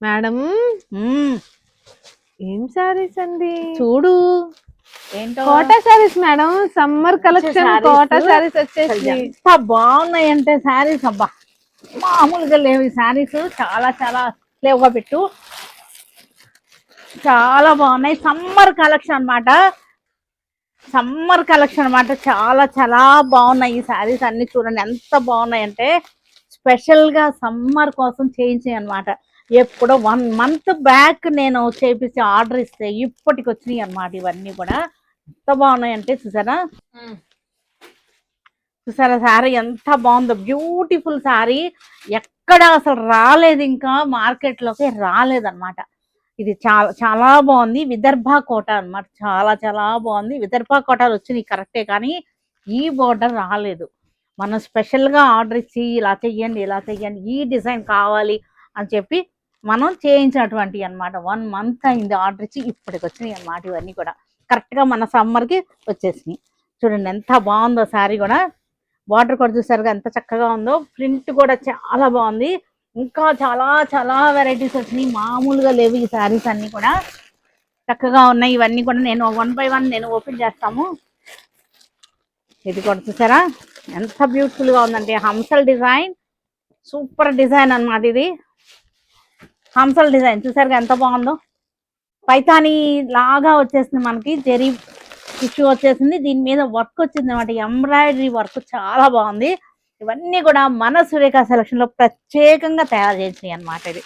Madam ఏం సారీస్ అండి చూడు ఏంటో Kota saris madam. Summer collection Kota saris వచ్చేసి ఎంత బాగున్నాయంటే శారీస్ అబ్బా మామూలుగా లేవు ఈ శారీస్. చాలా చాలా లేవుగా పెట్టు, చాలా బాగున్నాయి. సమ్మర్ కలెక్షన్ అన్నమాట, సమ్మర్ కలెక్షన్ అన్నమాట. చాలా చాలా బాగున్నాయి ఈ శారీస్ అన్ని. చూడండి ఎంత బాగున్నాయంటే స్పెషల్ గా సమ్మర్ కోసం చేయించాయి అన్నమాట. ఎప్పుడో 1 month బ్యాక్ నేను చేపించి ఆర్డర్ ఇస్తే ఇప్పటికి వచ్చినాయి అన్నమాట. ఇవన్నీ కూడా ఎంత బాగున్నాయంటే చూసారా, చూసారా శారీ ఎంత బాగుందో. బ్యూటిఫుల్ శారీ, ఎక్కడ అసలు రాలేదు, ఇంకా మార్కెట్లోకి రాలేదన్నమాట. ఇది చాలా చాలా బాగుంది. విదర్భ కోట అన్నమాట. చాలా చాలా బాగుంది. విదర్భ కోటలు వచ్చినాయి కరెక్టే, కానీ ఈ బోర్డర్ రాలేదు. మనం స్పెషల్గా ఆర్డర్ ఇచ్చి ఇలా చెయ్యండి ఇలా చెయ్యండి ఈ డిజైన్ కావాలి అని చెప్పి మనం చేయించినటువంటి అన్నమాట. 1 month అయింది ఆర్డర్ ఇచ్చి, ఇప్పటికి వచ్చినాయి అన్నమాట. ఇవన్నీ కూడా కరెక్ట్గా మన సమ్మర్కి వచ్చేసినాయి. చూడండి ఎంత బాగుందో శారీ కూడా. బార్డర్ కూడా చూసారుగా ఎంత చక్కగా ఉందో. ప్రింట్ కూడా చాలా బాగుంది. ఇంకా చాలా చాలా వెరైటీస్ వచ్చినాయి, మామూలుగా లేవు ఈ శారీస్ అన్ని కూడా. చక్కగా ఉన్నాయి ఇవన్నీ కూడా. నేను 1 by 1 నేను ఓపెన్ చేస్తాము. ఇది కూడా చూసారా ఎంత బ్యూటిఫుల్ గా ఉందంటే, హంసల్ డిజైన్, సూపర్ డిజైన్ అన్నమాట. ఇది హంసల్ డిజైన్ చూసారుగా ఎంత బాగుందో. పైతాని లాగా వచ్చేసింది మనకి, జెరీ టిష్యూ వచ్చేసింది, దీని మీద వర్క్ వచ్చింది అనమాట, ఎంబ్రాయిడరీ వర్క్ చాలా బాగుంది. ఇవన్నీ కూడా మన సురేఖ సెలక్షన్ లో ప్రత్యేకంగా తయారు చేసినాయి అన్నమాట. ఇది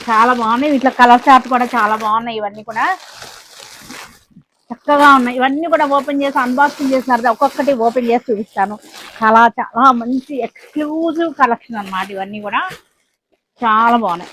చాలా బాగున్నాయి. ఇట్లా కలర్ చార్ట్ కూడా చాలా బాగున్నాయి. ఇవన్నీ కూడా చక్కగా ఉన్నాయి. ఇవన్నీ కూడా ఓపెన్ చేసి అన్బాక్సింగ్ చేసినారు, ఒక్కొక్కటి ఓపెన్ చేసి చూపిస్తాను. చాలా చాలా మంచి ఎక్స్క్లూజివ్ కలెక్షన్ అన్నమాట. ఇవన్నీ కూడా చాలా బాగున్నాయి.